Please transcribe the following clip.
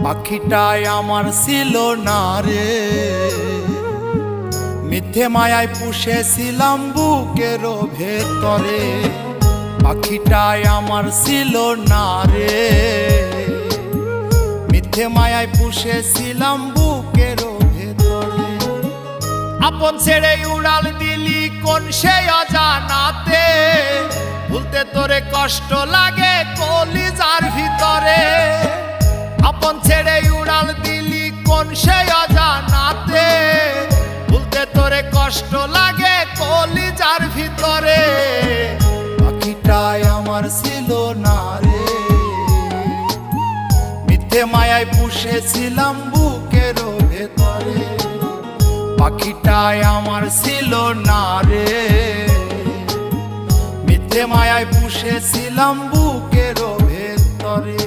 পাখিটাই আমার ছিল না রে, মিথ্যে মায়ায় পুষেছিলাম বুকের ভেতরে। পাখিটাই আমার ছিল না রে, মিথ্যে মায়ায় পুষেছিলাম বুকের ভেতরে। আপন ছেড়ে উড়াল দিলি কোন সে অজানাতে, ভুলতে তোরে কষ্ট লাগে কলিজার ভিতরে। আপন ছেড়ে উড়াল দিলি কোন সে অজানাতে, ভুলতে তোরে কষ্ট লাগে কলিজার ভিতরে। পাখিটাই আমার ছিল না রে, মিথ্যে মায়ায় পুষেছিলাম বুকের ভেতরে। পাখিটাই আমার ছিল না রে, মিথ্যে মায়ায় পুষেছিলাম বুকের ভেতরে।